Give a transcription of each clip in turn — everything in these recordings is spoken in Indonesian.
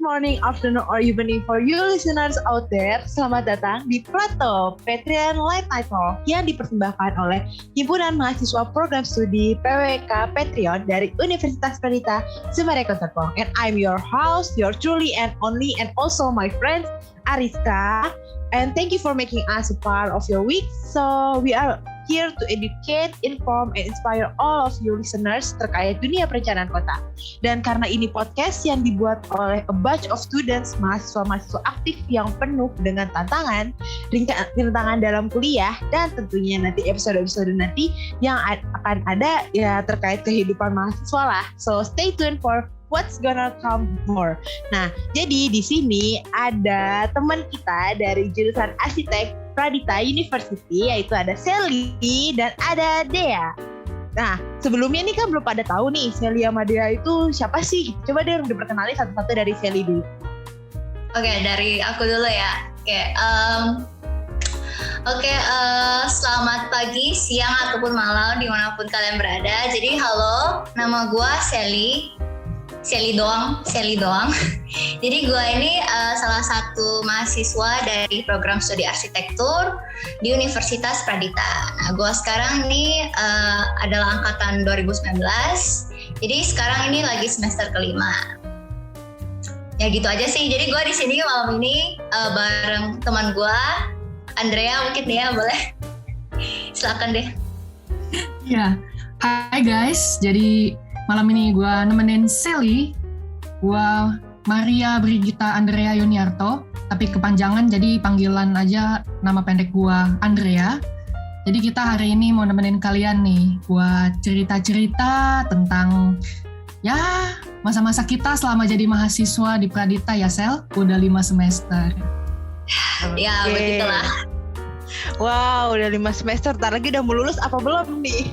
morning, afternoon, or evening for you listeners out there. Selamat datang di Plato Petrian Late Night Talk yang dipersembahkan oleh Himpunan Mahasiswa Program Studi PWK Petrion dari Universitas Pelita Semarang Serpong. And I'm your host, your truly and only, and also my friend Ariska. And thank you for making us a part of your week. So we are here to educate, inform, and inspire all of you listeners terkait dunia perencanaan kota. Dan karena ini podcast yang dibuat oleh a bunch of students, mahasiswa-mahasiswa aktif yang penuh dengan tantangan dalam kuliah, dan tentunya nanti episode-episode nanti yang akan ada ya terkait kehidupan mahasiswa lah. So stay tuned for what's gonna come more. Nah, jadi di sini ada teman kita dari jurusan Arsitek Pradita University, yaitu ada Sally dan ada Dea. Nah, sebelumnya nih kan belum pada tahu nih Sally sama Dea itu siapa sih? Coba deh diperkenalin satu-satu dari Sally dulu. Oke, dari aku dulu ya. Selamat pagi, siang, ataupun malam dimanapun kalian berada. Jadi halo, nama gue Sally doang. Jadi gue ini salah satu mahasiswa dari program studi arsitektur di Universitas Pradita. Nah, gue sekarang ini adalah angkatan 2019. Jadi sekarang ini lagi semester kelima. Ya gitu aja sih. Jadi gue di sini malam ini bareng teman gue, Andrea. Mungkin dia boleh. Silakan deh. Ya, hai guys. Jadi malam ini gue nemenin Sally, gue Maria Brigita Andrea Yuniarto, tapi kepanjangan jadi panggilan aja nama pendek gue Andrea. Jadi kita hari ini mau nemenin kalian nih buat cerita-cerita tentang ya masa-masa kita selama jadi mahasiswa di Pradita ya Sel, udah 5 semester. Ya begitulah. Wow, udah 5 semester, ntar lagi udah mau lulus apa belum nih?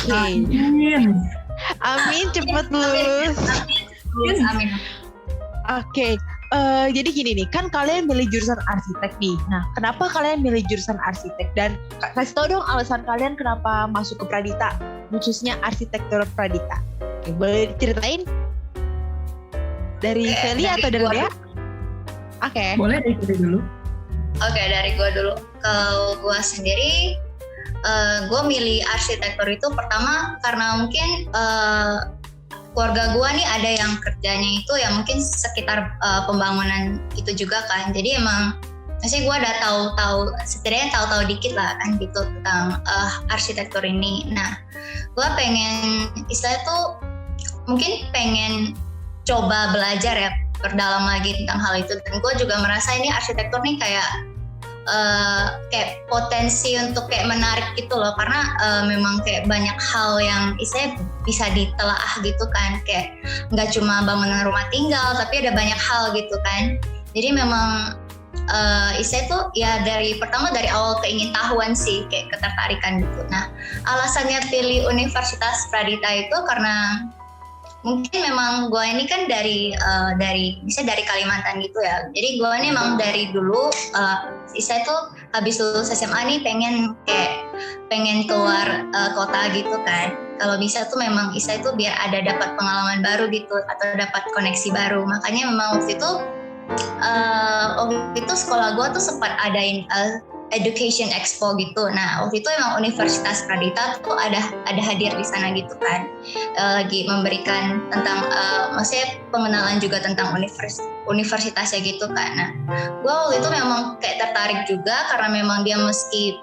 Okay. Amin, cepat lulus. Amin. Oke, jadi gini nih, kan kalian milih jurusan arsitek nih. Nah, kenapa kalian milih jurusan arsitek? Dan kasih tau dong alasan kalian kenapa masuk ke Pradita, khususnya arsitektur Pradita. Oke, boleh ceritain? Dari Sally atau dari Dea? Oke. Boleh dari Sally dulu. Oke, dari gue dulu. Kalau gue sendiri, gue milih arsitektur itu pertama karena mungkin keluarga gue nih ada yang kerjanya itu ya mungkin sekitar pembangunan itu juga kan. Jadi emang masih gue udah setidaknya tahu dikit lah kan gitu tentang arsitektur ini. Nah, gue pengen istilahnya tuh mungkin pengen coba belajar ya, berdalam lagi tentang hal itu. Dan gue juga merasa ini arsitektur nih kayak potensi untuk kayak menarik gitu loh, karena memang kayak banyak hal yang istilahnya bisa ditelaah gitu kan, kayak nggak cuma bangunan rumah tinggal tapi ada banyak hal gitu kan. Jadi memang istilahnya tuh ya dari awal keingintahuan sih, kayak ketertarikan gitu. Nah, alasannya pilih Universitas Pradita itu karena mungkin memang gue ini kan dari Kalimantan gitu ya. Jadi gue ini emang dari dulu saya tuh habis lulus SMA nih pengen keluar kota gitu kan. Kalau bisa tuh memang saya tuh biar ada dapat pengalaman baru gitu atau dapat koneksi baru. Makanya memang waktu itu sekolah gue tuh sempat adain Education Expo gitu. Nah, waktu itu emang Universitas Pradita tuh ada hadir di sana gitu kan, lagi memberikan tentang maksudnya pengenalan juga tentang universitasnya gitu kan. Nah, gue waktu itu memang kayak tertarik juga karena memang dia meski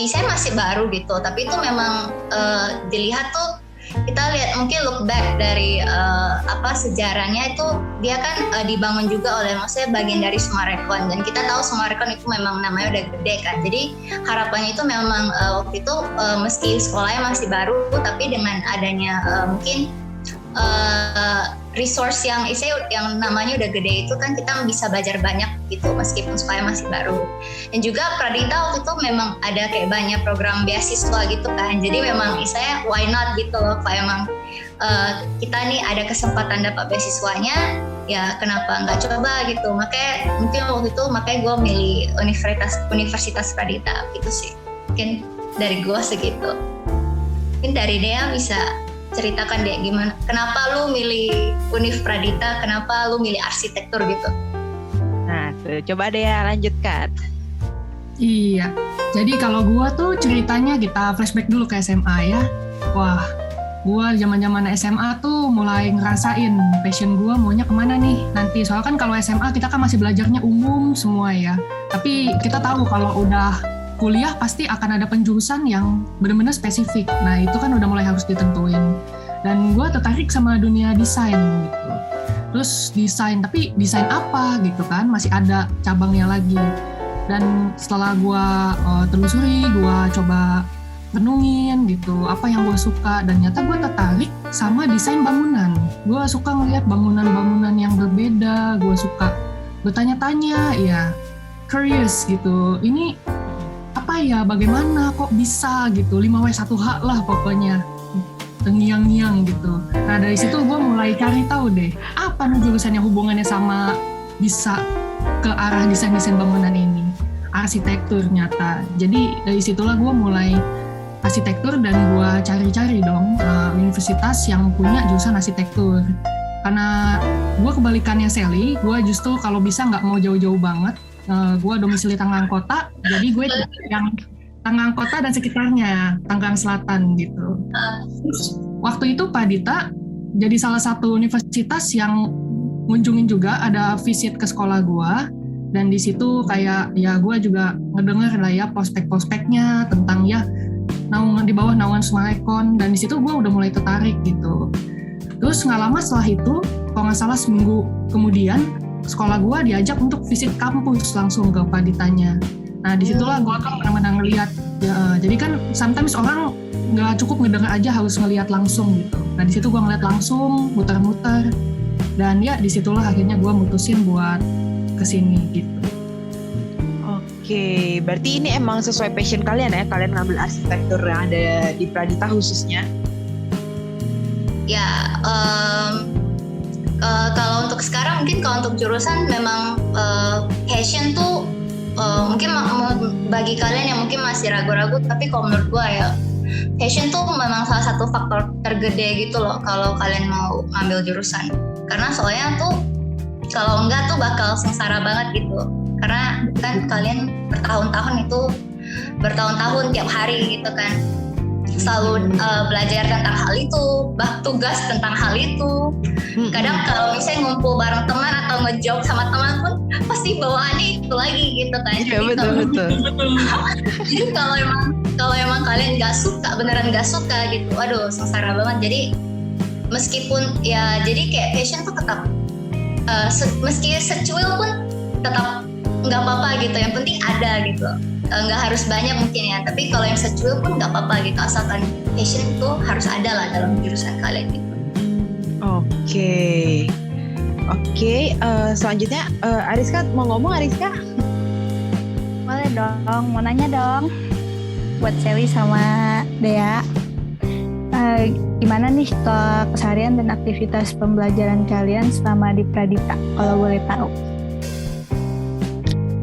saya masih baru gitu, tapi itu memang dilihat tuh kita lihat mungkin look back dari sejarahnya itu dia kan dibangun juga oleh maksudnya bagian dari Summarecon, dan kita tahu Summarecon itu memang namanya udah gede kan. Jadi harapannya itu memang waktu itu meski sekolahnya masih baru tapi dengan adanya mungkin resource yang namanya udah gede itu kan kita bisa belajar banyak gitu meskipun sekolahnya masih baru. Dan juga Pradita waktu itu memang ada kayak banyak program beasiswa gitu kan. Jadi memang istilahnya why not gitu loh, kalau emang kita nih ada kesempatan dapat beasiswanya ya kenapa nggak coba gitu. Makanya mungkin waktu itu gue milih Universitas Pradita gitu sih. Mungkin dari gue segitu. Mungkin dari Dea bisa ceritakan deh gimana, kenapa lu milih Univ Pradita, kenapa lu milih arsitektur gitu. Nah, tuh, coba deh ya lanjutkan. Iya, jadi kalau gua tuh ceritanya kita flashback dulu ke SMA ya. Wah, gua zaman-zaman SMA tuh mulai ngerasain passion gua maunya kemana nih nanti. Soalnya kan kalau SMA kita kan masih belajarnya umum semua ya. Tapi kita tahu kalau udah kuliah pasti akan ada penjurusan yang benar-benar spesifik. Nah itu kan udah mulai harus ditentuin. Dan gua tertarik sama dunia desain gitu. Terus desain, tapi desain apa gitu kan? Masih ada cabangnya lagi. Dan setelah gue telusuri, gue coba renungin gitu, apa yang gue suka, dan ternyata gue tertarik sama desain bangunan. Gue suka ngeliat bangunan-bangunan yang berbeda, gue suka bertanya-tanya, ya curious gitu. Ini apa ya, bagaimana kok bisa gitu, 5W1H lah pokoknya, terngiang-ngiang gitu. Nah dari situ gue mulai cari tahu deh, apa nih jurusan yang hubungannya sama bisa ke arah desain-desain bangunan ini, arsitektur nyata. Jadi dari situlah gue mulai arsitektur dan gue cari-cari dong universitas yang punya jurusan arsitektur. Karena gue kebalikannya Sally, gue justru kalau bisa nggak mau jauh-jauh banget. Gue domisili Tangerang Kota, jadi gue yang Tangerang Kota dan sekitarnya, Tangerang Selatan gitu. Terus, waktu itu Pradita jadi salah satu universitas yang ngunjungin juga, ada visit ke sekolah gue, dan di situ kayak ya gue juga ngedenger lah ya prospek-prospeknya tentang ya naungan di bawah naungan Sumarekon, dan di situ gue udah mulai tertarik gitu. Terus nggak lama setelah itu, kalau nggak salah seminggu kemudian, sekolah gue diajak untuk visit kampus langsung ke Praditanya. Nah disitulah gue kan benar-benar ngeliat ya, jadi kan sometimes orang nggak cukup ngedenger aja, harus ngeliat langsung gitu. Nah di situ gue ngeliat langsung, muter-muter. Dan ya disitulah akhirnya gue mutusin buat kesini gitu. Oke, berarti ini emang sesuai passion kalian ya, kalian ngambil arsitektur yang ada di Pradita khususnya? Ya, kalau untuk sekarang mungkin kalau untuk jurusan memang passion tuh mungkin bagi kalian yang mungkin masih ragu-ragu, tapi kalau menurut gue ya passion tuh memang salah satu faktor tergede gitu loh kalau kalian mau ngambil jurusan. Karena soalnya tuh kalau enggak tuh bakal sengsara banget gitu. Karena kan kalian bertahun-tahun tiap hari gitu kan, selalu belajar tentang hal itu, tugas tentang hal itu. Kadang kalau misalnya ngumpul bareng teman atau ngejob sama teman pun pasti bawaannya itu lagi gitu kan. Iya betul. Jadi kalau emang kalian beneran nggak suka gitu, aduh sengsara banget. Jadi meskipun ya jadi kayak passion tuh tetap meski secuil pun tetap nggak apa-apa gitu, yang penting ada gitu. Nggak harus banyak mungkin ya, tapi kalau yang secuil pun nggak apa-apa gitu, asalkan passion itu harus ada lah dalam jurusan kalian gitu. Oke, selanjutnya Ariska mau ngomong. Ariska? Boleh dong, mau nanya dong buat Sally sama Dea. Gimana nih keseharian dan aktivitas pembelajaran kalian selama di Pradita, kalau boleh tahu?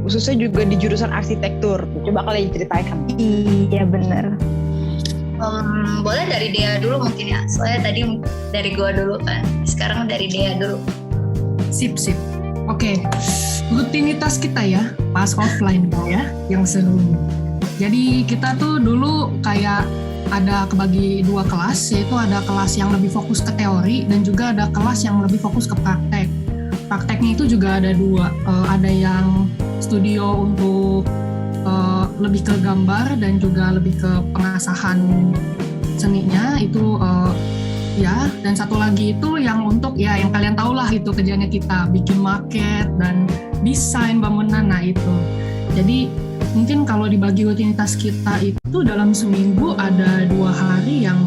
Khususnya juga di jurusan arsitektur. Coba kalian ceritain. Iya bener. Boleh dari Dea dulu mungkin ya, soalnya tadi dari gua dulu kan, sekarang dari Dea dulu. Sip. Oke. Rutinitas kita ya, pas offline ya, yang seru. Jadi kita tuh dulu kayak ada kebagi dua kelas, yaitu ada kelas yang lebih fokus ke teori dan juga ada kelas yang lebih fokus ke praktek. Prakteknya itu juga ada dua, ada yang studio untuk lebih ke gambar dan juga lebih ke pengasahan seninya itu ya, dan satu lagi itu yang untuk ya yang kalian tahu lah itu kerjanya kita bikin maket dan desain bangunan. Nah itu jadi mungkin kalau dibagi rutinitas kita itu dalam seminggu ada 2 hari yang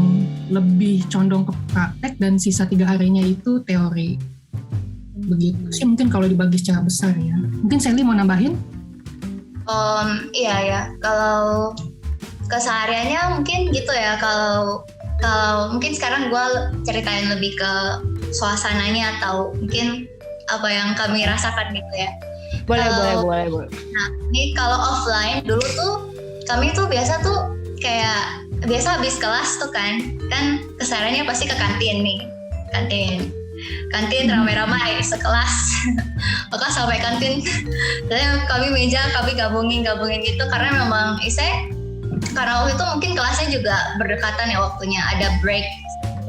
lebih condong ke praktek dan sisa 3 harinya itu teori. Begitu sih mungkin kalau dibagi secara besar ya. Mungkin Sally mau nambahin? Iya ya, kalau kesehariannya mungkin gitu ya. Kalau mungkin sekarang gue ceritain lebih ke suasananya atau mungkin apa yang kami rasakan gitu ya. Boleh. Nah, ini kalau offline dulu tuh kami tuh biasa tuh kayak biasa habis kelas tuh kan kesarannya pasti ke kantin nih, kantin ramai-ramai sekelas. Maka sampai kantin kami meja kami gabungin gitu, karena memang karena waktu itu mungkin kelasnya juga berdekatan ya waktunya, ada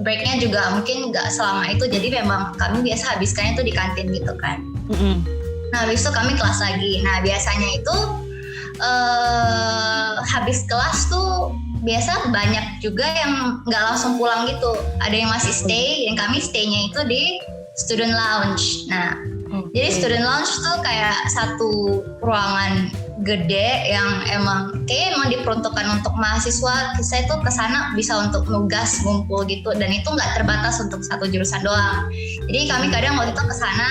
breaknya juga mungkin nggak selama itu, jadi memang kami biasa habiskannya tuh di kantin gitu kan. Nah habis itu kami kelas lagi. Nah biasanya itu habis kelas tuh biasa banyak juga yang nggak langsung pulang gitu, ada yang masih stay, dan kami stay-nya itu di student lounge. Nah jadi student lounge tuh kayak satu ruangan gede yang emang diperuntukkan untuk mahasiswa. Saya tuh kesana bisa untuk nugas ngumpul gitu, dan itu nggak terbatas untuk satu jurusan doang. Jadi kami kadang waktu itu kesana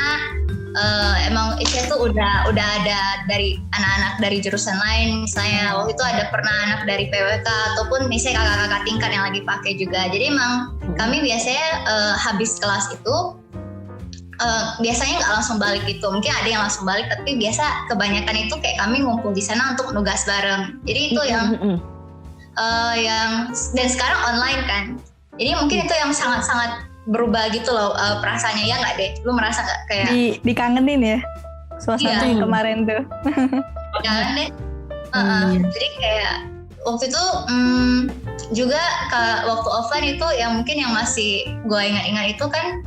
emang saya tuh udah ada dari anak-anak dari jurusan lain, misalnya waktu itu ada pernah anak dari PWK ataupun misalnya kakak-kakak tingkat yang lagi pakai juga. Jadi emang kami biasanya habis kelas itu biasanya nggak langsung balik gitu, mungkin ada yang langsung balik, tapi biasa kebanyakan itu kayak kami ngumpul di sana untuk nugas bareng. Jadi itu yang dan sekarang online kan, jadi mungkin itu yang sangat-sangat berubah gitu loh perasaannya, ya nggak deh? Lu merasa nggak kayak dikangenin ya suasana kemarin tuh? Jangan deh. Jadi kayak waktu itu juga waktu offline itu yang mungkin yang masih gue ingat-ingat itu kan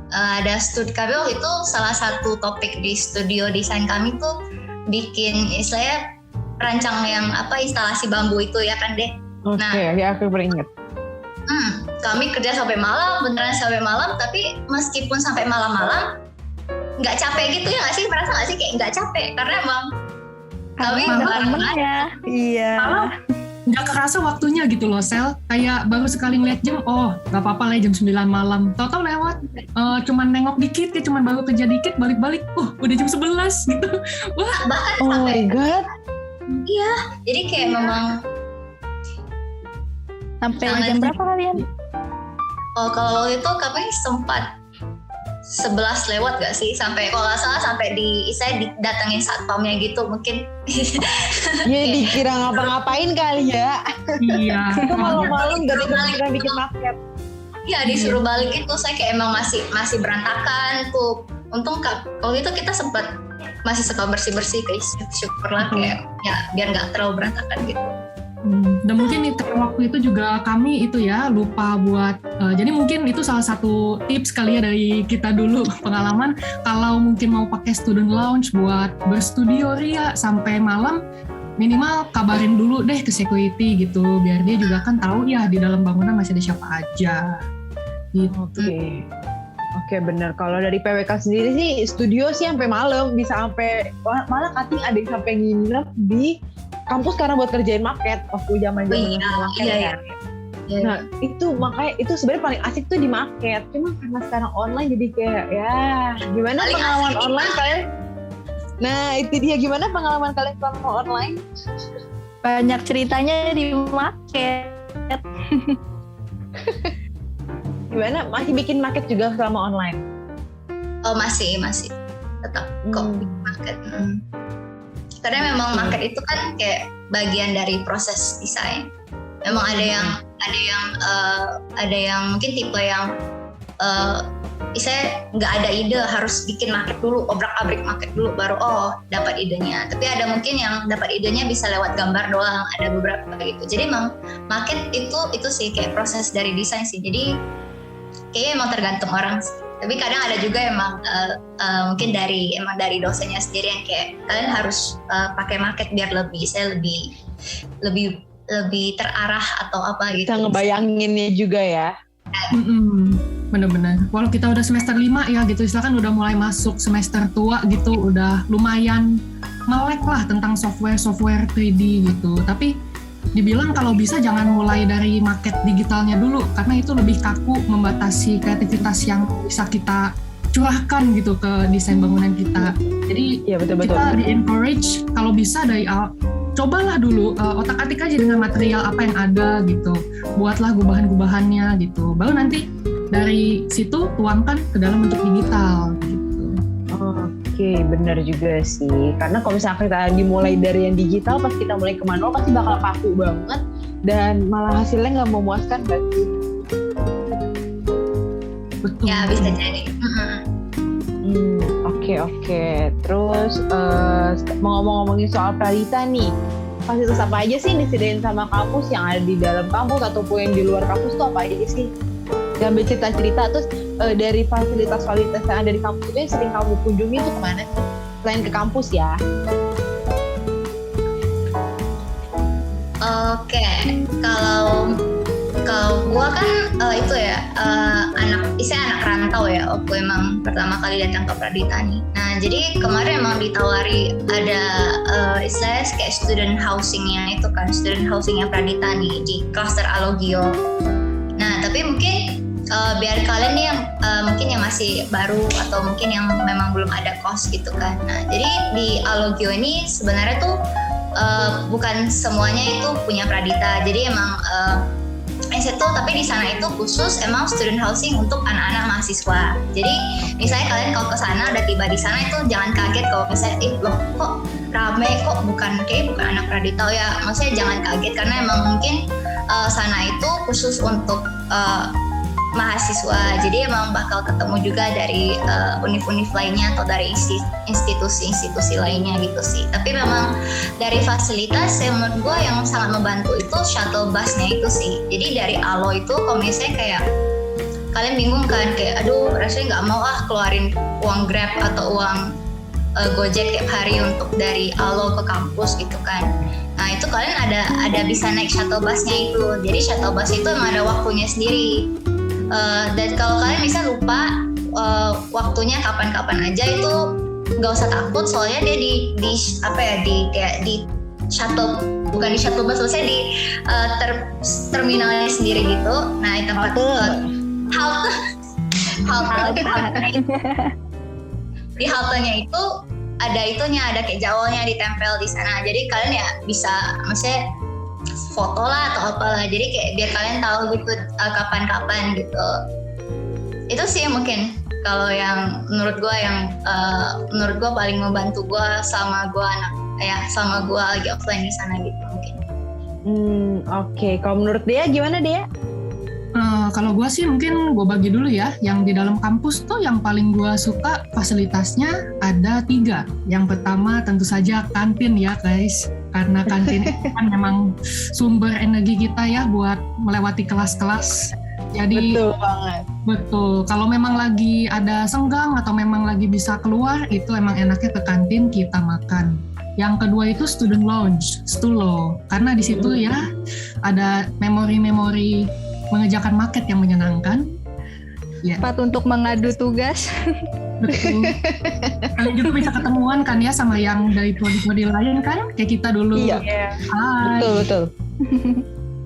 ada studi kami waktu itu, salah satu topik di studio desain kami tuh bikin istilahnya rancang yang instalasi bambu itu ya kan deh. Ya aku beringat. Kami kerja sampai malam, beneran sampai malam, tapi meskipun sampai malam-malam nggak capek gitu ya nggak sih? Merasa nggak sih kayak nggak capek karena emang kami bareng ya. Iya. Malam nggak kerasa waktunya gitu loh, Sel. Kayak baru sekali ngeliat jam, nggak apa-apa lah jam 9 malam. Tahu-tahu lewat, cuman nengok dikit ya, cuman baru kerja dikit, balik-balik, udah jam 11 gitu. Wah, bahkan my god. Iya, jadi kayak memang sampai jam berapa kalian? Kalau waktu itu kami sempat 11 lewat gak sih? Sampai kalau nggak salah sampai saya didatengin satpamnya gitu mungkin. Ya dikira ngapa-ngapain kali ya. Iya. Itu malam-malam gak bikin market. Iya disuruh balik itu saya kayak emang masih berantakan tuh. Untung waktu itu kita sempat masih suka bersih-bersih, kayak syukurlah kayak ya biar nggak terlalu berantakan gitu. Dan mungkin waktu itu juga kami itu ya lupa buat jadi mungkin itu salah satu tips kali ya dari kita dulu pengalaman, kalau mungkin mau pakai student lounge buat berstudio Ria sampai malam, minimal kabarin dulu deh ke security gitu, biar dia juga kan tahu ya di dalam bangunan masih ada siapa aja gitu. Oke, bener. Kalau dari PWK sendiri sih studio sih sampai malam, bisa sampai malah kating ada yang sampai nginep di kampus karena buat kerjain market waktu zaman-zaman market kan. Iya. Nah itu makanya itu sebenarnya paling asik tuh di market. Cuma karena sekarang online jadi kayak ya gimana paling pengalaman online kalian? Nah itu dia, gimana pengalaman kalian selama online? Banyak ceritanya di market. Gimana, masih bikin market juga selama online? Oh masih tetap kok bikin market. Karena memang market itu kan kayak bagian dari proses desain. Memang ada yang mungkin tipe yang saya nggak ada ide harus bikin market dulu, obrak-abrik market dulu baru dapat idenya. Tapi ada mungkin yang dapat idenya bisa lewat gambar doang, ada beberapa gitu. Jadi memang market itu sih kayak proses dari desain sih. Jadi kayaknya emang tergantung orang sih. Tapi kadang ada juga emang mungkin dari dosennya sendiri yang kayak kalian harus pakai market biar lebih terarah atau apa gitu. Bisa ngebayanginnya juga ya. Bener-bener. Walau kita udah semester 5 ya gitu, misalkan udah mulai masuk semester tua gitu, udah lumayan melek lah tentang software 3D gitu. Tapi dibilang kalau bisa jangan mulai dari market digitalnya dulu, karena itu lebih kaku, membatasi kreativitas yang bisa kita curahkan gitu ke desain bangunan kita. Jadi ya, betul. Kita di-encourage kalau bisa dari cobalah dulu otak-atik aja dengan material apa yang ada gitu, buatlah gubahan-gubahannya gitu, baru nanti dari situ tuangkan ke dalam bentuk digital gitu. Oke, benar juga sih. Karena kalau misalnya kita dimulai dari yang digital, pas kita mulai ke manual pasti bakal kaku banget. dan malah hasilnya nggak memuaskan berarti. Betul. Ya bisa jadi. Oke. Terus mau ngomongin soal Pradita nih, fasilitas apa aja sih yang disediain sama kampus, yang ada di dalam kampus ataupun yang di luar kampus tuh apa aja sih? Ambil cerita-cerita. Terus dari fasilitas yang ada di kampus itu yang sering kamu kunjungi itu kemana sih? Selain ke kampus ya. Oke, kalau gua kan itu ya anak rantau ya. Waktu emang pertama kali datang ke Pradita nih. Nah jadi kemarin emang ditawari ada istilahnya kayak student housingnya itu kan, student housingnya Pradita nih di cluster Alogio. Nah tapi mungkin biar kalian nih yang mungkin yang masih baru atau mungkin yang memang belum ada kos gitu kan. Nah jadi di Alogio ini sebenarnya tuh bukan semuanya itu punya Pradita. Jadi emang itu tapi di sana itu khusus emang student housing untuk anak-anak mahasiswa. Jadi misalnya kalian kalau ke sana udah tiba di sana itu jangan kaget kalau misalnya loh kok rame kok bukan anak Pradita ya. Maksudnya jangan kaget karena emang mungkin sana itu khusus untuk mahasiswa. Jadi emang bakal ketemu juga dari univ-univ lainnya atau dari institusi-institusi lainnya gitu sih. Tapi memang dari fasilitas yang menurut gue yang sangat membantu itu shuttle busnya itu sih. Jadi dari Alo itu kalau misalnya kayak kalian bingung kan kayak aduh rasanya nggak mau keluarin uang Grab atau uang Gojek tiap hari untuk dari Alo ke kampus gitu kan. Nah itu kalian ada bisa naik shuttle busnya itu. Jadi shuttle bus itu emang ada waktunya sendiri. Dan kalau kalian bisa lupa waktunya kapan-kapan aja itu nggak usah takut, soalnya dia di shuttle, bukan di shuttle bus, maksudnya di terminalnya sendiri gitu. Nah di tempat halte di haltenya itu ada kayak jawolnya ditempel di sana. Jadi kalian ya bisa maksudnya foto lah atau apalah, jadi kayak biar kalian tahu gitu kapan-kapan gitu. Itu sih mungkin kalau yang menurut gue paling membantu gue sama gue lagi offline di sana gitu mungkin. Oke. Kalau menurut dia gimana dia? Kalau gue sih mungkin gue bagi dulu ya. Yang di dalam kampus tuh yang paling gue suka fasilitasnya ada 3. Yang pertama tentu saja kantin ya guys. Karena kantin itu kan memang sumber energi kita ya buat melewati kelas-kelas. Jadi betul banget. Betul. Kalau memang lagi ada senggang atau memang lagi bisa keluar, itu emang enaknya ke kantin kita makan. Yang kedua itu student lounge, Stulo. Karena di situ ya ada memori-memori mengerjakan market yang menyenangkan. Ya. Tempat untuk mengadu tugas. Betul. Kalian juga bisa ketemuan kan ya sama yang dari prodi-prodi lain kan, kayak kita dulu. Iya. Hai. Betul.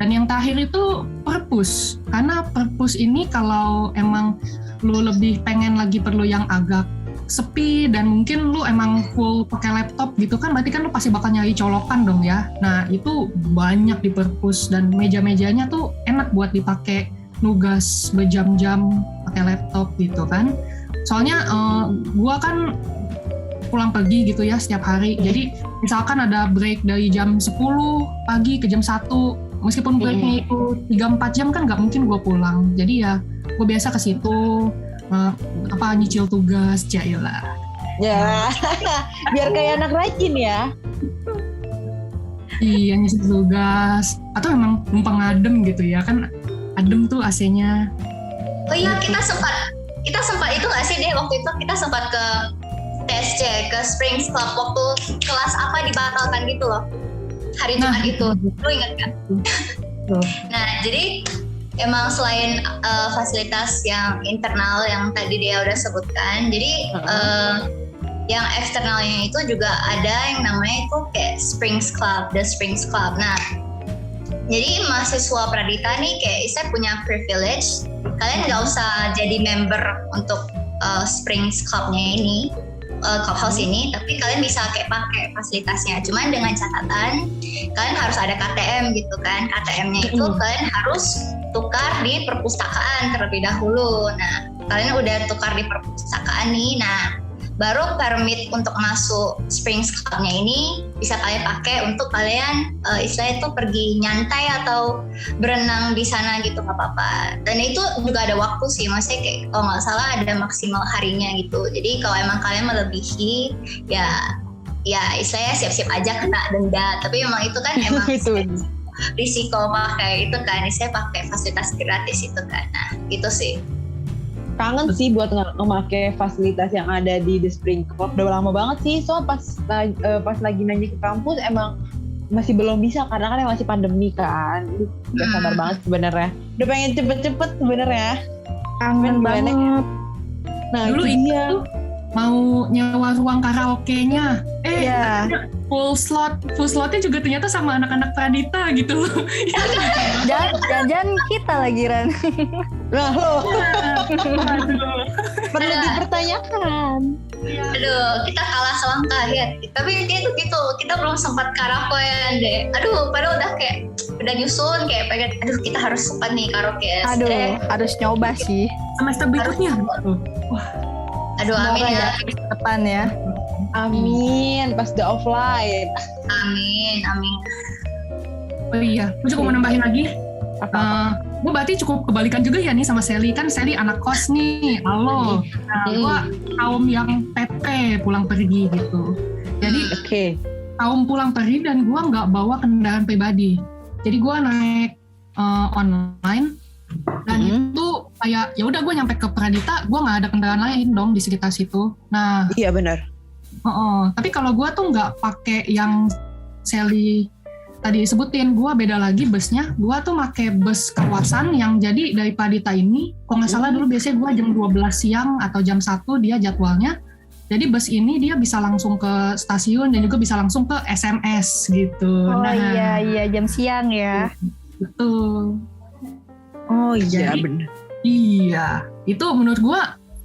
Dan yang terakhir itu perpus. Karena perpus ini kalau emang lu lebih pengen lagi perlu yang agak sepi dan mungkin lu emang full pakai laptop gitu kan, berarti kan lu pasti bakal nyari colokan dong ya. Nah itu banyak di perpus dan meja-mejanya tuh enak buat dipakai nugas berjam-jam pakai laptop gitu kan. Soalnya gua kan pulang pergi gitu ya setiap hari. Jadi misalkan ada break dari jam 10 pagi ke jam 1, meskipun breaknya itu 3-4 jam kan nggak mungkin gua pulang. Jadi ya gua biasa ke situ nyicil tugas, jailah. Ya, biar kayak anak rajin ya. Iya, nyicil tugas. Atau memang numpang adem gitu ya, kan adem tuh AC-nya. Oh iya, kita sempat itu nggak sih deh waktu itu kita sempat ke TSC, ke Springs Club waktu kelas apa dibatalkan gitu loh. Hari Jumat itu, lu ingat kan? Nah, jadi emang selain fasilitas yang internal yang tadi dia udah sebutkan, jadi yang eksternalnya itu juga ada yang namanya itu kayak Springs Club, The Springs Club. Nah, jadi mahasiswa Pradita nih kayak saya punya privilege, kalian nggak usah jadi member untuk Springs Club-nya ini, clubhouse ini, tapi kalian bisa kayak pakai fasilitasnya. Cuman dengan catatan kalian harus ada KTM gitu kan. KTM-nya itu kalian harus tukar di perpustakaan terlebih dahulu. Nah, kalian udah tukar di perpustakaan nih. Nah, baru permit untuk masuk Springs Club-nya ini bisa kalian pakai untuk kalian istilahnya itu pergi nyantai atau berenang di sana gitu, nggak apa-apa. Dan itu juga ada waktu sih, maksudnya kayak kalau nggak salah ada maksimal harinya gitu. Jadi kalau emang kalian melebihi ya istilahnya siap-siap aja kena denda. Tapi memang itu kan emang risiko pakai itu kan, saya pakai fasilitas gratis itu kan. Nah gitu sih. Kangen sih buat memakai fasilitas yang ada di The Spring Club. Udah lama banget sih, pas lagi nanya ke kampus emang masih belum bisa karena kan masih pandemi kan. Gak sabar banget sebenarnya. Udah pengen cepet-cepet sebenarnya. Kangen banget. Nah dulu itu mau nyewa ruang karaoke-nya. Full slotnya juga ternyata sama anak-anak Pradita gitu. Jangan kita lagi Ran. Nah lo perlu dipertanyakan. Aduh, kita kalah selangkah ya. Tapi intinya itu gitu, kita belum sempat karaokean deh. Aduh, padahal udah nyusun kayak pengen. Aduh, kita harus sempat nih karaoke. Harus nyoba sih. Semester berikutnya. Aduh, amin ya. Depan ya. Amin, pas the offline. Amin. Oh iya, gue juga mau nambahin lagi. Gue berarti cukup kebalikan juga ya nih sama Sally. Kan Sally anak kos nih, halo. Nah, gue kaum yang PP pulang pergi gitu. Jadi kaum pulang pergi dan gue nggak bawa kendaraan pribadi. Jadi gue naik online dan itu kayak ya udah gue nyampe ke Pradita, gue nggak ada kendaraan lain dong di sekitar situ. Nah, iya benar. Tapi kalau gue tuh nggak pakai yang Sally tadi sebutin, gue beda lagi busnya. Gue tuh pakai bus kawasan yang jadi dari Pradita ini, kalau nggak salah dulu biasanya gue jam 12 siang atau jam 1 dia jadwalnya. Jadi bus ini dia bisa langsung ke stasiun dan juga bisa langsung ke SMS gitu. Oh iya jam siang ya. Betul. Oh iya Jadi, benar. Iya, itu menurut gue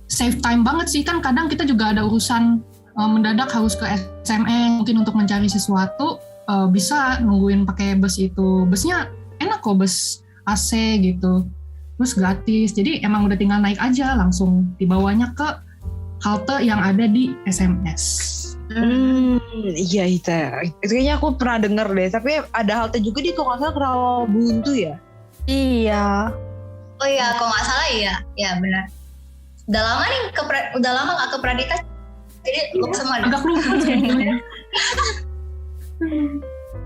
save time banget sih. Kan kadang kita juga ada urusan mendadak harus ke SMS mungkin untuk mencari sesuatu, bisa nungguin pakai bus itu. Busnya enak kok, bus AC gitu, bus gratis. Jadi emang udah tinggal naik aja langsung dibawanya ke halte yang ada di SMS. Iya itu kayaknya aku pernah denger deh. Tapi ada halte juga di kalau nggak salah Rawabuntu ya. Iya. Oh iya, kalau nggak salah ya benar. Udah lama nggak ke Pradita. Jadi semua agak lupa.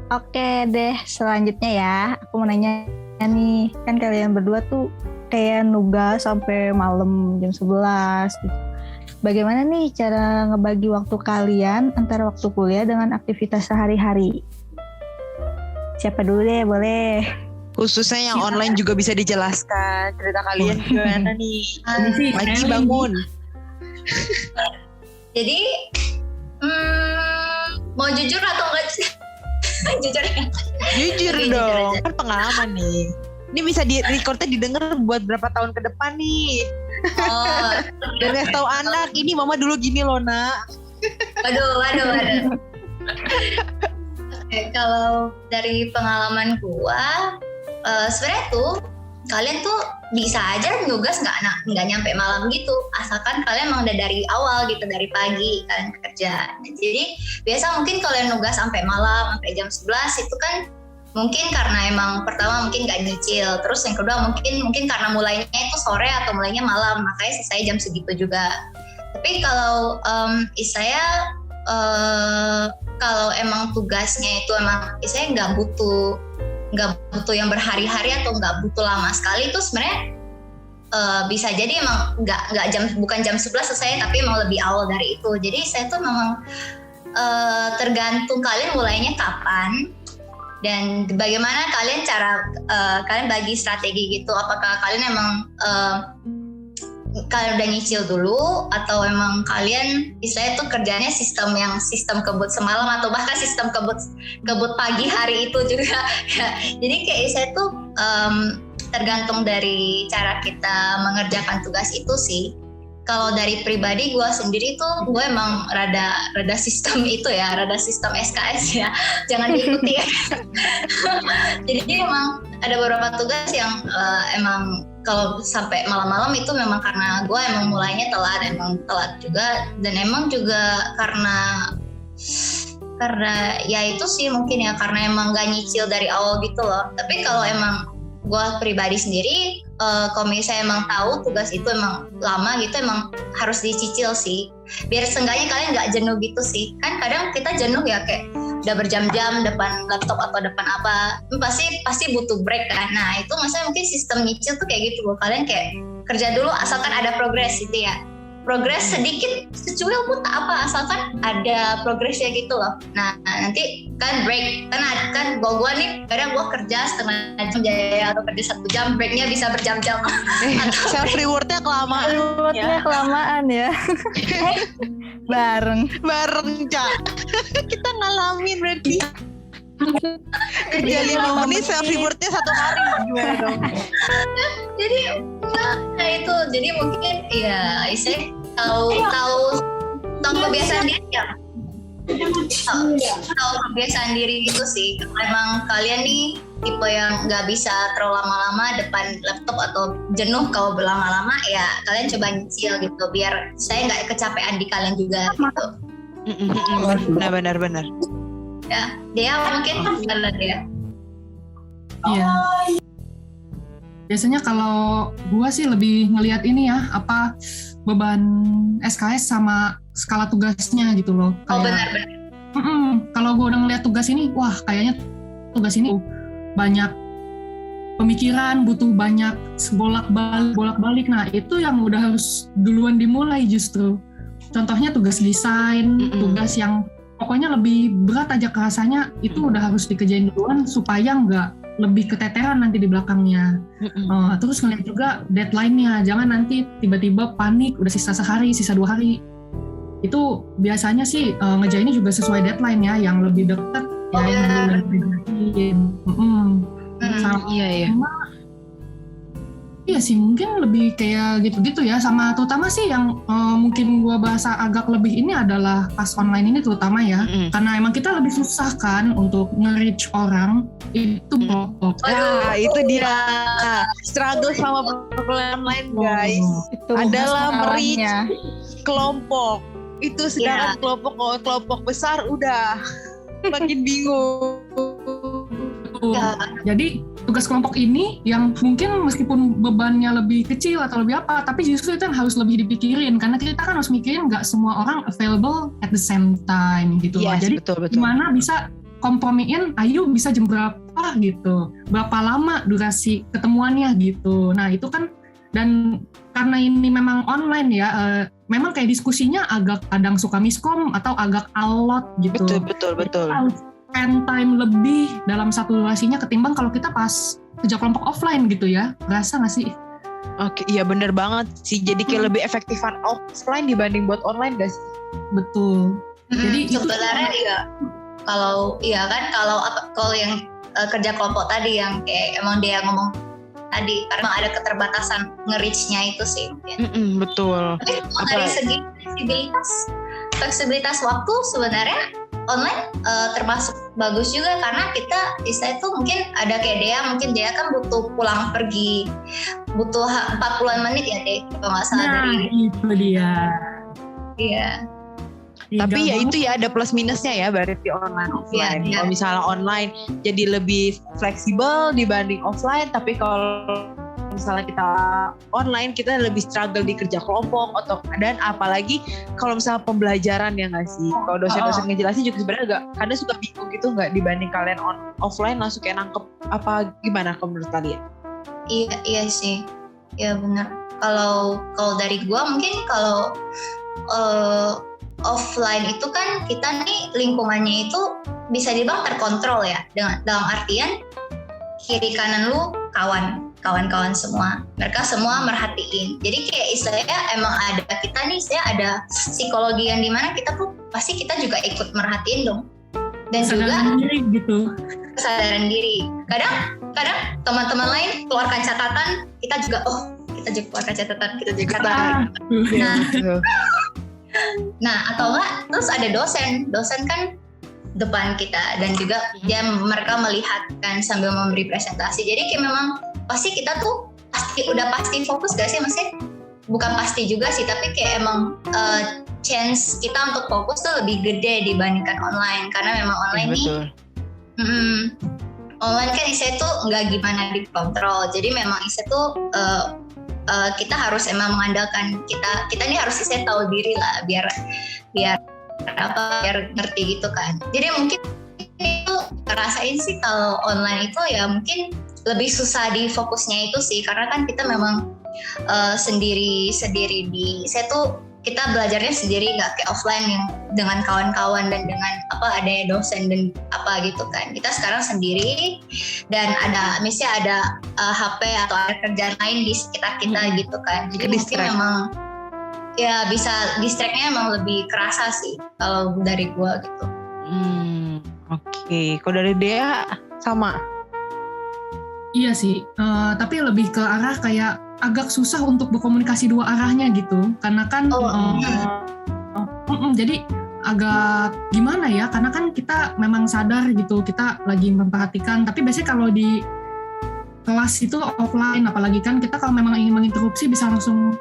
Oke deh, selanjutnya ya. Aku mau nanya nih, kan kalian berdua tuh kayak nugas sampai malam jam 11 gitu. Bagaimana nih cara ngebagi waktu kalian antara waktu kuliah dengan aktivitas sehari-hari? Siapa dulu deh, boleh. Khususnya yang online juga bisa dijelaskan. Cerita kalian gimana nih? Lagi bangun. Jadi mau jujur atau enggak? Jujur ya? Jujur dong, kan pengalaman nih. Ini bisa recordnya didengar buat berapa tahun ke depan nih. Oh, dan ngasih tahu anak, ini mama dulu gini loh nak. Waduh. Kalau dari pengalaman gua, sebenarnya tuh kalian tuh bisa aja nugas nggak nyampe malam gitu, asalkan kalian emang udah dari awal gitu, dari pagi kalian kerja. Jadi biasa mungkin kalian nugas sampai malam, sampai jam 11 itu kan mungkin karena emang pertama mungkin nggak nyicil, terus yang kedua mungkin karena mulainya itu sore atau mulainya malam, makanya selesai jam segitu juga. Tapi kalau saya kalau emang tugasnya itu emang saya nggak butuh yang berhari-hari atau nggak butuh lama sekali, itu sebenarnya bisa jadi emang bukan jam 11 selesai, tapi emang lebih awal dari itu. Jadi saya tuh memang tergantung kalian mulainya kapan dan bagaimana kalian kalian bagi strategi gitu. Apakah kalian emang kalian udah nyicil dulu atau emang kalian istilahnya tuh kerjanya sistem kebut semalam atau bahkan sistem kebut pagi hari itu juga. Jadi kayak saya tuh tergantung dari cara kita mengerjakan tugas itu sih. Kalau dari pribadi gue sendiri tuh gue emang rada sistem itu ya, rada sistem SKS ya, jangan diikuti ya. Jadi emang ada beberapa tugas yang emang kalau sampai malam-malam itu memang karena gue emang mulainya telat juga, dan emang juga karena ya itu sih mungkin ya, karena emang gak nyicil dari awal gitu loh. Tapi kalau emang gue pribadi sendiri, kalau misalnya emang tahu tugas itu emang lama gitu, emang harus dicicil sih, biar seenggaknya kalian gak jenuh gitu sih. Kan kadang kita jenuh ya, kayak udah berjam-jam depan laptop atau depan apa, pasti butuh break kan. Nah itu maksudnya mungkin sistem nyicil tuh kayak gitu loh, kalian kayak kerja dulu asalkan ada progres gitu ya, progres sedikit secuil pun tak apa, asalkan ada progresnya gitu loh. Nah nanti kan break, kan gue nih kadang gue kerja setengah jam ya, atau kerja 1 jam, breaknya bisa berjam-jam. Self rewardnya kelamaan. Rewardnya kelamaan ya. bareng Cak. Kita ngalamin berarti. Kerja 5 menit self rewardnya 1 hari, gimana dong? Jadi nah itu, jadi mungkin ya saya tahu kebiasaan diri ya. Tahu kebiasaan diri gitu sih. Emang kalian nih tipe yang nggak bisa terlalu lama-lama depan laptop atau jenuh kalau berlama-lama, ya kalian coba nyicil gitu, biar saya nggak kecapean di kalian juga gitu. Benar. Ya, dia mungkin gimana dia? Iya. Biasanya kalau gua sih lebih ngelihat ini ya, apa beban SKS sama skala tugasnya gitu loh. Oh Kayak, benar. kalau gua udah ngelihat tugas ini, wah kayaknya tugas ini banyak pemikiran, butuh banyak bolak-balik. Nah itu yang udah harus duluan dimulai justru. Contohnya tugas desain, tugas yang pokoknya lebih berat aja kerasanya, itu udah harus dikerjain duluan supaya nggak lebih keteteran nanti di belakangnya. Terus ngeliat juga deadline-nya, jangan nanti tiba-tiba panik udah sisa sehari, sisa 2 hari. Itu biasanya sih ngerjainnya juga sesuai deadline ya, yang lebih dekat ya yang belum dikerjain. Iya. Iya sih, mungkin lebih kayak gitu-gitu ya, sama terutama sih yang mungkin gua bahasa agak lebih ini adalah pas online ini terutama ya, karena emang kita lebih susah kan untuk nge-reach orang itu kelompok. Nah, itu dia struggle sama program online guys. Itu adalah masalahnya. merich kelompok. Itu sedangkan kelompok besar udah makin bingung. Jadi tugas kelompok ini yang mungkin meskipun bebannya lebih kecil atau lebih apa, tapi justru itu yang harus lebih dipikirin, karena kita kan harus mikirin nggak semua orang available at the same time gitu loh. Jadi betul. gimana bisa kompromiin, ayo bisa jam berapa gitu, berapa lama durasi ketemuannya gitu. Nah itu kan, dan karena ini memang online ya, memang kayak diskusinya agak kadang suka miskom atau agak alot gitu. Betul. Spend time lebih dalam satu durasinya ketimbang kalau kita pas kerja kelompok offline gitu ya. Berasa nggak sih? Oke, iya bener banget sih. Jadi kayak lebih efektifan offline dibanding buat online guys. Betul. Jadi sebenarnya ya kalau yang kerja kelompok tadi yang kayak emang dia ngomong tadi, karena ada keterbatasan nge-reach-nya itu sih mungkin. Betul. Tapi kalau dari segi fleksibilitas waktu sebenarnya online termasuk bagus juga, karena kita bisa itu mungkin ada kayak mungkin dia kan butuh pulang pergi, butuh 40-an menit ya deh kalau nggak salah. Nah itu dia. Iya. Tapi ya itu ya ada plus minusnya ya berarti online offline. Iya. Kalau misalnya online jadi lebih fleksibel dibanding offline, tapi kalau misalnya kita online kita lebih struggle di kerja kelompok dan apalagi kalau misalnya pembelajaran ya nggak sih, kalau dosen-dosen ngejelasin juga sebenarnya kadang suka bingung gitu nggak dibanding kalian offline langsung kayak nangkep apa gimana kalau menurut kalian? Iya sih, ya benar. Kalau dari gua mungkin kalau offline itu kan kita nih lingkungannya itu bisa dibilang terkontrol ya, dalam artian kiri kanan lu kawan-kawan semua, mereka semua merhatiin. Jadi kayak istilahnya emang ada kita nih, ada psikologi yang dimana kita tuh pasti kita juga ikut merhatiin dong, dan kesadaran juga diri gitu. Kesadaran diri. Kadang teman-teman lain keluarkan catatan, kita juga keluarkan catatan, kita juga Nah atau enggak, terus ada dosen kan depan kita, dan juga mereka melihat kan sambil memberi presentasi. Jadi kayak memang pasti kita tuh udah pasti fokus gak sih, maksudnya bukan pasti juga sih, tapi kayak emang chance kita untuk fokus tuh lebih gede dibandingkan online, karena memang online nih online kan istilahnya tuh nggak gimana dikontrol, jadi memang istilahnya tuh kita harus emang mengandalkan kita nih harus istilahnya tahu diri lah biar ngerti gitu kan. Jadi mungkin itu rasain sih kalau online itu ya mungkin lebih susah di fokusnya itu sih, karena kan kita memang sendiri saya tuh kita belajarnya sendiri, nggak kayak offline yang dengan kawan-kawan dan dengan adanya dosen dan gitu kan. Kita sekarang sendiri dan misalnya ada HP atau ada kerjaan lain di sekitar kita gitu kan. Jadi mungkin memang ya bisa distract-nya emang lebih kerasa sih kalau dari gua gitu. Oke. Kalau dari Dea sama? Iya sih, tapi lebih ke arah kayak agak susah untuk berkomunikasi dua arahnya gitu, karena kan jadi agak gimana ya, karena kan kita memang sadar gitu, kita lagi memperhatikan, tapi biasanya kalau di kelas itu offline, apalagi kan kita kalau memang ingin menginterupsi bisa langsung,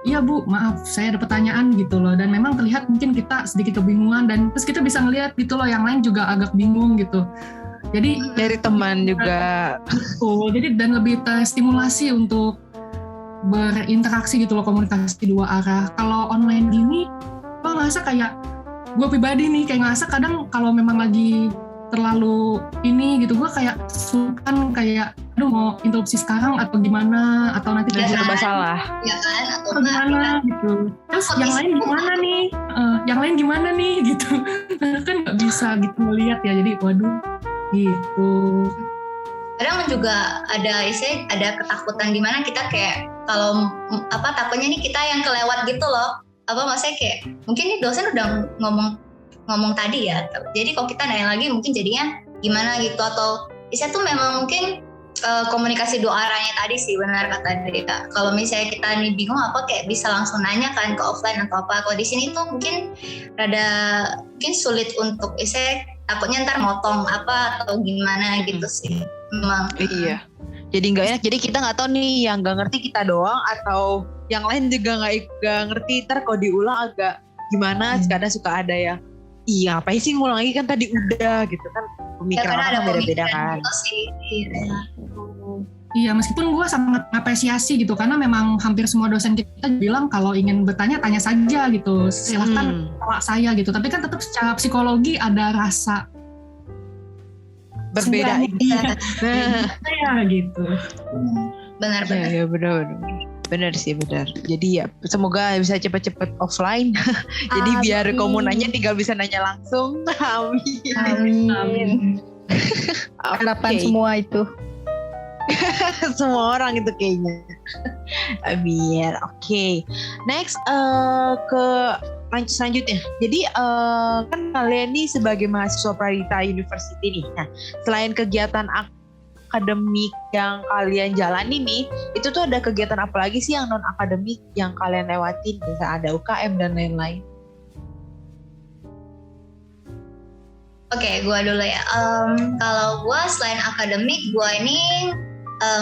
iya Bu, maaf saya ada pertanyaan gitu loh, dan memang terlihat mungkin kita sedikit kebingungan, dan terus kita bisa ngelihat gitu loh, yang lain juga agak bingung gitu. Jadi dari teman juga. Jadi dan lebih terstimulasi untuk berinteraksi gitu loh, komunikasi dua arah. Kalau online gini, gue ngerasa kayak gue pribadi nih kayak ngerasa kadang kalau memang lagi terlalu ini gitu, gue kayak sungkan kayak aduh mau interupsi sekarang atau gimana, atau nanti jadi serba salah ya kan, atau gimana gitu. Terus yang lain gimana nih gitu. Kan nggak bisa gitu melihat ya, jadi waduh gitu. Kadang juga ada ketakutan di mana kita kayak kalau takutnya nih kita yang kelewat gitu loh. Maksudnya kayak mungkin nih dosen udah ngomong tadi ya. Jadi kalau kita nanya lagi mungkin jadinya gimana gitu, atau bisa tuh memang mungkin komunikasi dua arahnya tadi sih, benar kata Dita. Kalau misalnya kita nih bingung kayak bisa langsung nanya kan ke offline atau apa. Kalau di sini tuh mungkin mungkin sulit untuk takutnya ntar motong atau gimana gitu sih. Memang. Iya. Jadi nggak enak. Jadi kita nggak tahu nih yang nggak ngerti kita doang atau yang lain juga nggak ngerti. Ntar kalau diulang agak gimana? Kadang suka ada yang iya ngapain sih ngulang lagi, kan tadi udah gitu kan. Pemikiran orang beda-beda kan. Gitu sih. Iya, meskipun gue sangat apresiasi gitu, karena memang hampir semua dosen kita bilang kalau ingin bertanya, tanya saja gitu, silahkan tolak saya gitu. Tapi kan tetap secara psikologi ada rasa berbeda. Iya gitu. Benar. Ya benar sih, benar. Jadi ya semoga bisa cepet-cepet offline. Jadi biar komunanya tinggal bisa nanya langsung. Amin. Harapan semua itu. Semua orang itu kayaknya. Biar oke. Next ke lanjut selanjutnya. Jadi kan kalian nih sebagai mahasiswa Pradita University nih. Nah, selain kegiatan akademik yang kalian jalani nih, itu tuh ada kegiatan apa lagi sih yang non akademik yang kalian lewatin? Bisa ada UKM dan lain-lain. Oke, gue dulu ya. Kalau gue selain akademik, gue ini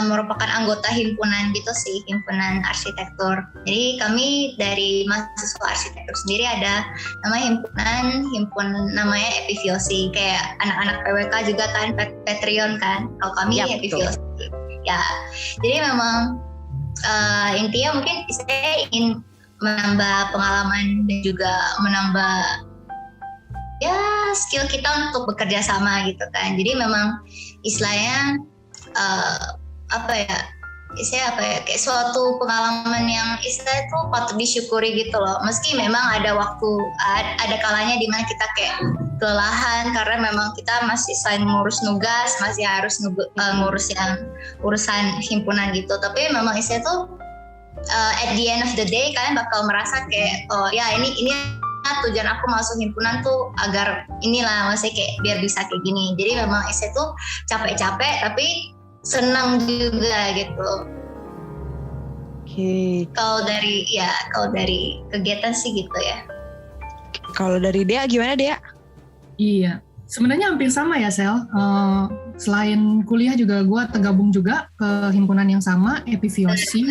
merupakan anggota himpunan gitu sih, himpunan arsitektur. Jadi kami dari mahasiswa arsitektur sendiri ada namanya himpun namanya Epifiosi, kayak anak-anak PWK juga kan, Patreon kan. Kalau kami ya, Epifiosi. Ya, jadi memang intinya mungkin saya ingin menambah pengalaman dan juga menambah ya skill kita untuk bekerja sama gitu kan. Jadi memang istilahnya kayak suatu pengalaman yang istilahnya tuh patut disyukuri gitu loh. Meski memang ada ada kalanya di mana kita kayak kelelahan karena memang kita masih selain ngurus nugas masih harus ngurus yang urusan himpunan gitu. Tapi memang istilahnya tuh at the end of the day kalian bakal merasa kayak oh ya ini tujuan aku masuk himpunan tuh agar inilah maksudnya kayak biar bisa kayak gini. Jadi memang istilahnya tuh capek-capek tapi senang juga gitu. Oke. Kalau dari kegiatan sih gitu ya. Kalau dari Dea gimana Dea? Iya, sebenarnya hampir sama ya Sel. selain kuliah juga gue tergabung juga ke himpunan yang sama, EPVOC.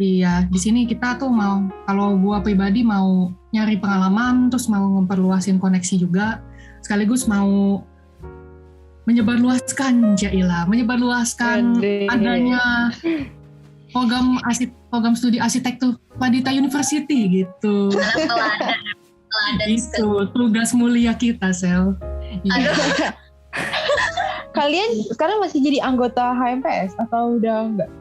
Iya, di sini kita tuh mau, kalau gue pribadi mau nyari pengalaman, terus mau memperluasin koneksi juga, sekaligus mau menyebarluaskan adanya program studi arsitektur Pradita University gitu. Itu tugas mulia kita, Sel. Aduh. Kalian sekarang masih jadi anggota HMPS atau udah enggak?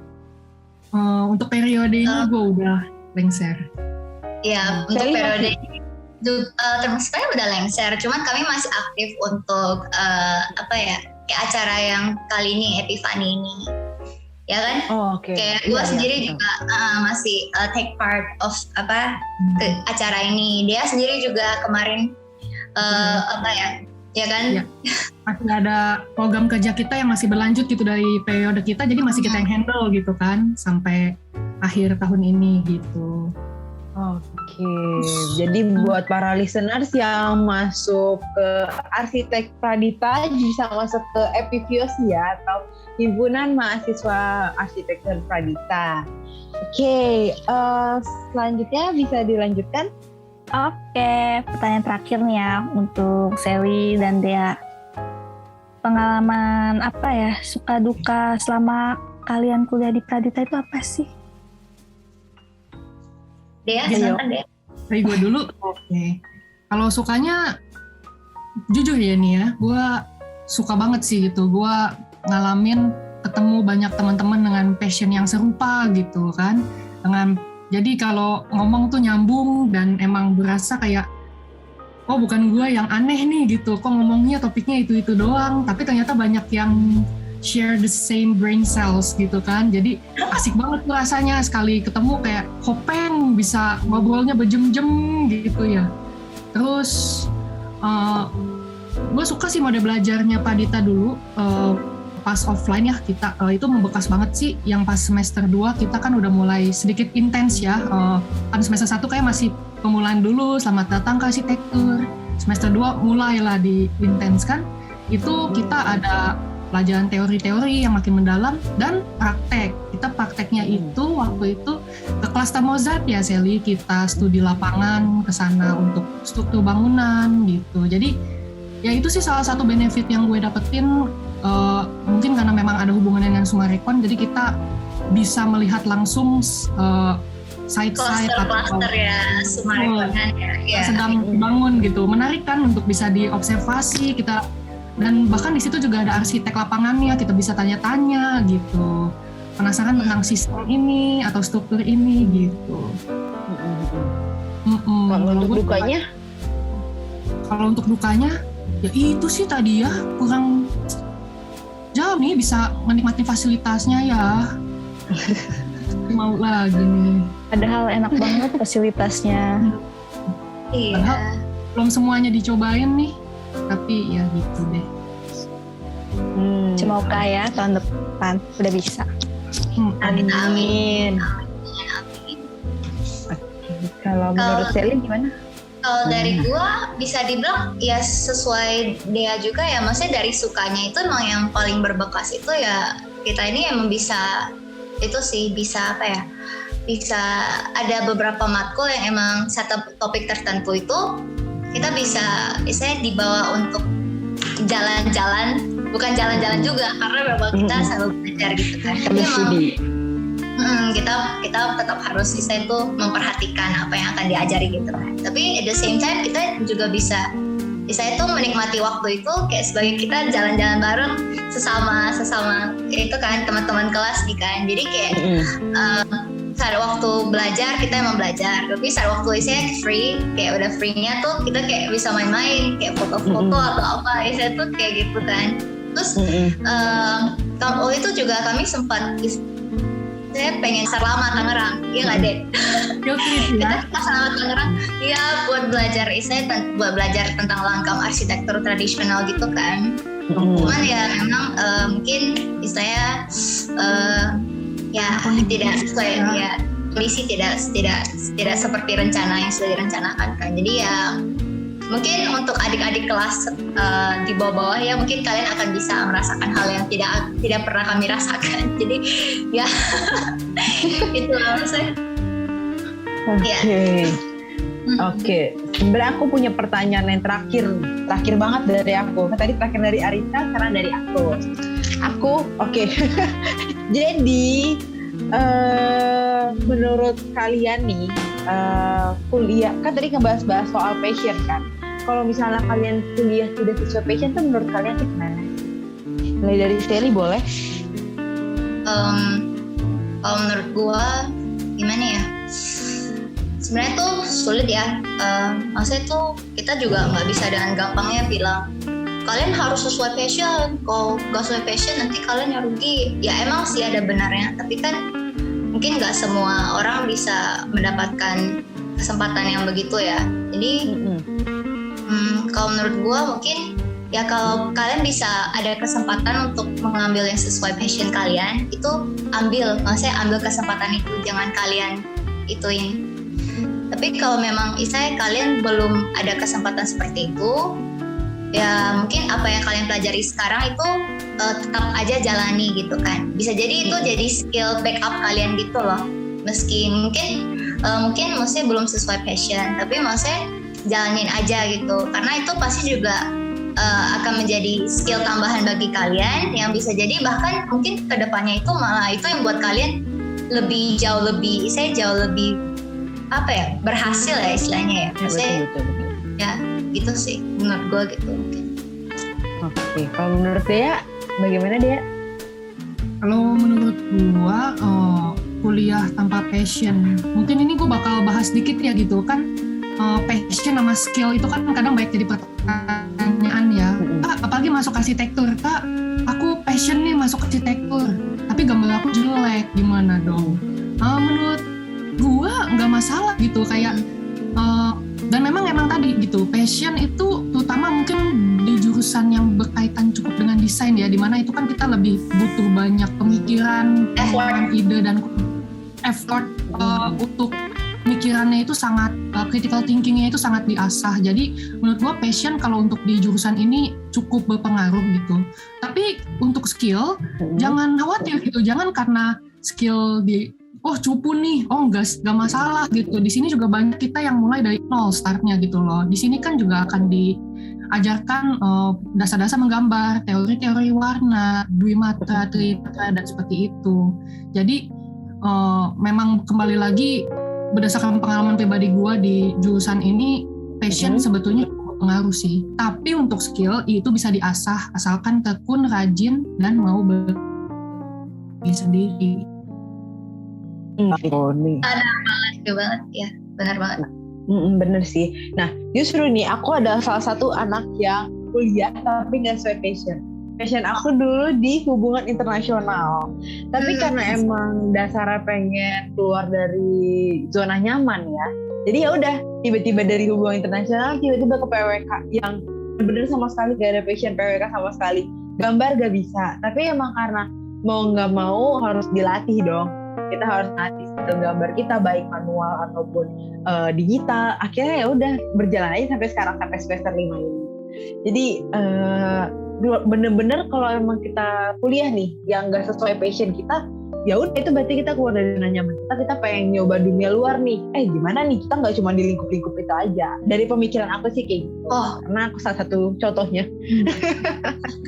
Untuk periode ini gue udah lengser. Ya, untuk periode ini termasuk saya udah lengser, cuman kami masih aktif untuk kayak acara yang kali ini Epifani ini, ya kan? Oke. Kayak gue sendiri juga masih take part of ke acara ini. Dia sendiri juga kemarin ya kan? Ya. Masih ada program kerja kita yang masih berlanjut gitu dari periode kita, jadi masih kita yang handle gitu kan sampai akhir tahun ini gitu. Oke, jadi buat para listeners yang masuk ke Arsitek Pradita bisa masuk ke EPVOC ya, atau Himpunan Mahasiswa Arsitektur Pradita. Oke, selanjutnya bisa dilanjutkan. Oke, pertanyaan terakhir nih ya untuk Sally dan Dea. Pengalaman suka duka selama kalian kuliah di Pradita itu apa sih? Dea, silakan Dea. Dari gue dulu. Oke. Kalau sukanya, jujur ya nih ya, gue suka banget sih gitu. Gue ngalamin ketemu banyak teman-teman dengan passion yang serupa gitu kan. Jadi kalau ngomong tuh nyambung dan emang berasa kayak, oh bukan gue yang aneh nih gitu, kok ngomongnya topiknya itu-itu doang, tapi ternyata banyak yang share the same brain cells gitu kan, jadi asik banget tuh rasanya sekali ketemu kayak hopeng, bisa ngobrolnya berjam-jam gitu ya. Terus gue suka sih mode belajarnya Pradita dulu, pas offline ya kita itu membekas banget sih. Yang pas semester 2 kita kan udah mulai sedikit intens ya, kan semester 1 kayak masih pemulaan dulu, selamat datang ke arsitektur. Semester 2 mulailah diintenskan, itu kita ada pelajaran teori-teori yang makin mendalam dan praktek. Kita prakteknya itu waktu itu ke Cluster Mozart ya Sally, kita studi lapangan ke sana untuk struktur bangunan gitu. Jadi ya itu sih salah satu benefit yang gue dapetin, mungkin karena memang ada hubungannya dengan Sumarekon, jadi kita bisa melihat langsung site-site atau ya Sumarekon ya sedang dibangun gitu. Menarik kan untuk bisa diobservasi kita, dan bahkan di situ juga ada arsitek lapangannya, kita bisa tanya-tanya gitu, penasaran tentang sistem ini atau struktur ini gitu. Kalau untuk dukanya ya itu sih tadi ya, kurang jauh nih bisa menikmati fasilitasnya ya. Mau lagi nih. Padahal enak banget fasilitasnya. Iya. Padahal belum semuanya dicobain nih, tapi ya gitu deh. Semoga ya tahun depan udah bisa. Amin. Kalau menurut Selin gimana? Kalau dari gua bisa dibilang ya sesuai dia juga ya, maksudnya dari sukanya itu emang yang paling berbekas itu ya kita ini emang bisa itu sih, bisa bisa ada beberapa matkul yang emang satu topik tertentu itu kita bisa misalnya dibawa untuk jalan-jalan, bukan jalan-jalan juga karena memang kita selalu belajar gitu kan. Tapi emang kita tetap harus bisa itu memperhatikan apa yang akan diajari gitu kan. Tapi at the same time kita juga bisa itu menikmati waktu itu kayak sebagai kita jalan-jalan bareng sesama itu kan teman-teman kelas nih kan. Jadi kayak saat waktu belajar kita emang belajar, tapi saat waktu saya free kayak udah free-nya tuh kita kayak bisa main-main kayak foto-foto atau apa saya tuh kayak gitu kan. Terus waktu itu juga kami sempat saya pengen Sarlama Tangerang, iya nggak deh? Kita Sarlama Tangerang, iya buat belajar buat belajar tentang langgam arsitektur tradisional gitu kan. Cuman ya memang mungkin saya ya tidak sesuai ya, kondisi tidak seperti rencana yang sudah direncanakan kan. Jadi ya mungkin untuk adik-adik kelas di bawah-bawah ya, mungkin kalian akan bisa merasakan hal yang tidak pernah kami rasakan. Jadi ya itu saya. Oke. Sebenarnya aku punya pertanyaan yang terakhir banget dari aku. Tadi terakhir dari Arita, sekarang dari aku. Oke. Jadi menurut kalian nih, kuliah kan tadi ngebahas soal passion kan. Kalau misalnya kalian kuliah tidak sesuai passion tuh menurut kalian gimana? Mulai dari Sally boleh? Kalau menurut gua gimana ya? Sebenarnya tuh sulit ya. Maksudnya tuh kita juga nggak bisa dengan gampangnya bilang kalian harus sesuai passion. Kalau nggak sesuai passion nanti kalian yang rugi. Ya emang sih ada benarnya, tapi kan mungkin nggak semua orang bisa mendapatkan kesempatan yang begitu ya. Jadi kalau menurut gue mungkin ya kalau kalian bisa ada kesempatan untuk mengambil yang sesuai passion kalian, itu maksudnya ambil kesempatan itu, jangan kalian ituin. Tapi kalau memang kalian belum ada kesempatan seperti itu, ya mungkin apa yang kalian pelajari sekarang itu tetap aja jalani gitu kan. Bisa jadi itu jadi skill backup kalian gitu loh. Meski mungkin maksudnya belum sesuai passion, tapi maksudnya jalanin aja gitu. Karena itu pasti juga akan menjadi skill tambahan bagi kalian yang bisa jadi bahkan mungkin kedepannya itu malah itu yang buat kalian jauh lebih apa ya, berhasil ya istilahnya ya. Maksudnya Betul. ya gitu sih menurut gue gitu mungkin. Oke, kalau menurut Dea bagaimana Dea? Kalau menurut gua kuliah tanpa passion, mungkin ini gua bakal bahas dikit ya gitu kan. Passion sama skill itu kan kadang banyak jadi pertanyaan ya. Apalagi masuk arsitektur, Kak, aku passion nih masuk arsitektur, tapi gambar aku jelek, gimana dong? Menurut gua nggak masalah gitu, kayak dan memang tadi gitu, passion itu terutama mungkin di jurusan yang berkaitan cukup dengan desain ya, dimana itu kan kita lebih butuh banyak pemikiran, ide dan effort untuk mikirannya itu sangat critical thinkingnya itu sangat diasah. Jadi menurut gua passion kalau untuk di jurusan ini cukup berpengaruh gitu. Tapi untuk skill jangan khawatir gitu, jangan karena skill cupu nih, nggak masalah gitu. Di sini juga banyak kita yang mulai dari nol startnya gitu loh. Di sini kan juga akan diajarkan dasar-dasar menggambar, teori-teori warna, dwimatra, trimatra dan seperti itu. Jadi memang kembali lagi berdasarkan pengalaman pribadi gue di jurusan ini, passion sebetulnya berpengaruh sih. Tapi untuk skill itu bisa diasah asalkan tekun, rajin dan mau berbagi sendiri. Benar banget ya, benar banget. Bener sih. Nah justru nih aku ada salah satu anak yang kuliah tapi nggak sesuai passion. Passion aku dulu di hubungan internasional. Tapi karena emang dasarnya pengen keluar dari zona nyaman ya. Jadi ya udah tiba-tiba dari hubungan internasional tiba-tiba ke PWK yang bener sama sekali gak ada passion PWK sama sekali. Gambar gak bisa. Tapi emang karena mau nggak mau harus dilatih dong. Kita harus latih skill gambar kita baik manual ataupun digital. Akhirnya ya udah berjalan aja sampai sekarang, sampai semester 5 ini. Jadi bener-bener kalau emang kita kuliah nih yang nggak sesuai passion kita, ya udah itu berarti kita keluar dari zona nyaman kita pengen nyoba dunia luar nih. Gimana nih, kita nggak cuma di lingkup-lingkup itu aja. Dari pemikiran aku sih kayak gitu. Karena aku salah satu contohnya.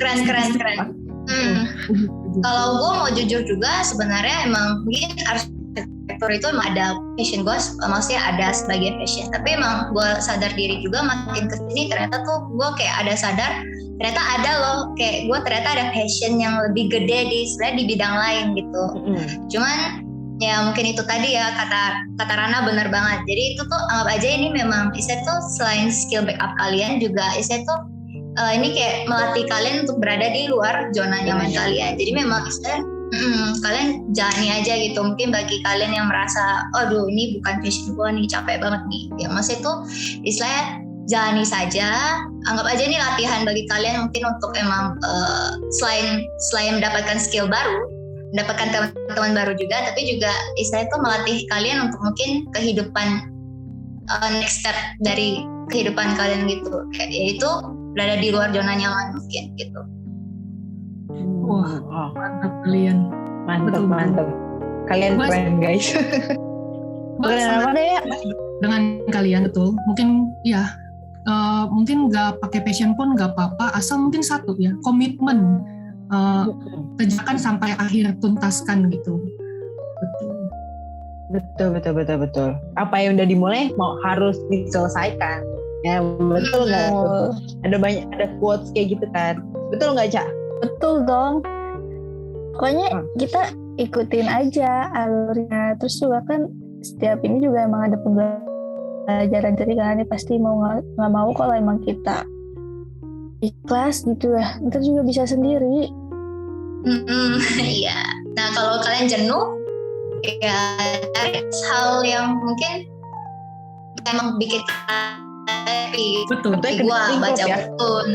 Keren. Kalau gue mau jujur juga sebenarnya emang mungkin arsitektur itu emang ada passion gue, maksudnya ada sebagian passion. Tapi emang gue sadar diri juga makin kesini ternyata tuh gue kayak ada sadar ternyata ada loh, kayak gue ternyata ada passion yang lebih gede di bidang lain gitu. Cuman ya mungkin itu tadi ya kata Rana benar banget. Jadi itu tuh anggap aja ini memang Isa tuh selain skill backup kalian juga Isa tuh ini kayak melatih kalian untuk berada di luar zona nyaman kalian. Jadi memang Isa kalian jalani aja gitu. Mungkin bagi kalian yang merasa aduh ini bukan passion gue nih, capek banget nih, ya maksudnya tuh istilahnya jalani saja, anggap aja ini latihan bagi kalian mungkin untuk emang selain mendapatkan skill baru, mendapatkan teman-teman baru juga, tapi juga istilahnya itu melatih kalian untuk mungkin kehidupan next step dari kehidupan kalian gitu. Kayak ya itu berada di luar zona nyaman mungkin gitu. Wah, Oh, mantap kalian. mantap, Betul. mantap. Kalian Mas- keren guys. Gua Keren sangat apa deh ya? dengan kalian betul. Mungkin ya, mungkin nggak pakai passion pun nggak apa-apa. Asal mungkin satu ya, komitmen. Kerjakan sampai akhir, tuntaskan gitu. Betul. Betul. Apa yang udah dimulai mau harus diselesaikan. Ya betul nggak? Betul. Ada quotes kayak gitu kan? Betul nggak, Cak? Betul dong. Pokoknya kita ikutin aja alurnya. Terus juga kan setiap ini juga emang ada pembelajaran, jadi kalian pasti mau nggak mau kalau emang kita ikhlas gitu ya, ntar juga bisa sendiri. Iya. Nah kalau kalian jenuh, ya cari hal yang mungkin emang bikin happy. Betul. Seperti gua baca webtoon,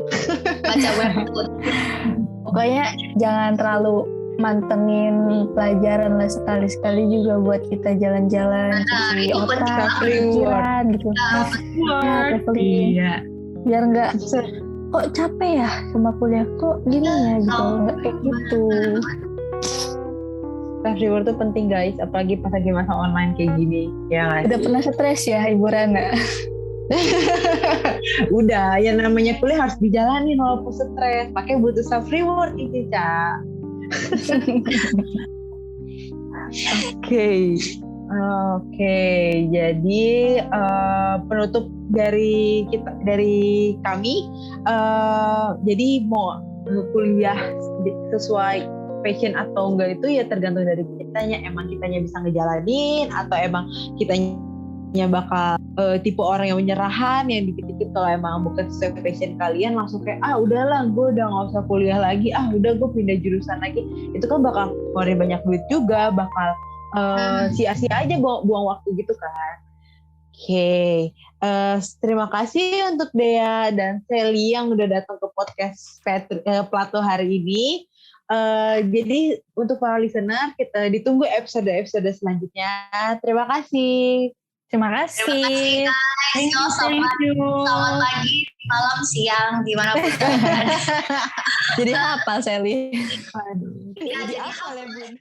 Pokoknya jangan terlalu mantengin pelajaran lah, sekali-sekali juga buat kita jalan-jalan, cuci itu otak, penting pikiran gitu. Ya, traveling. Iya. Biar nggak kok capek ya sama kuliah, kok gini ya gitu, nggak kayak gitu. Self reward tuh penting guys, apalagi pas lagi masa online kayak gini. Ya nggak Udah sih? pernah stres ya Ibu Rana? Udah, yang namanya kuliah harus dijalanin walaupun stres. Pakai butuh self reward ini, Cak. Oke. Jadi penutup dari kami, jadi mau kuliah sesuai passion atau enggak itu ya tergantung dari kitanya. Emang kitanya bisa ngejalanin atau emang kitanya bakal tipe orang yang menyerahan, yang dikit-dikit kalau emang bukan sesuai passion kalian langsung kayak udahlah gue udah nggak usah kuliah lagi, udah gue pindah jurusan lagi. Itu kan bakal ngeluarin banyak duit juga, bakal sia-sia aja buang waktu gitu kan. Oke. Terima kasih untuk Dea dan Sally yang udah datang ke podcast Plato hari ini. Jadi untuk para listener, kita ditunggu episode-episode selanjutnya. Terima kasih. Terima kasih. Thank you. Selamat pagi, malam, siang, dimanapun kalian. Jadi apa Sally? Jadi apa ya, Bun?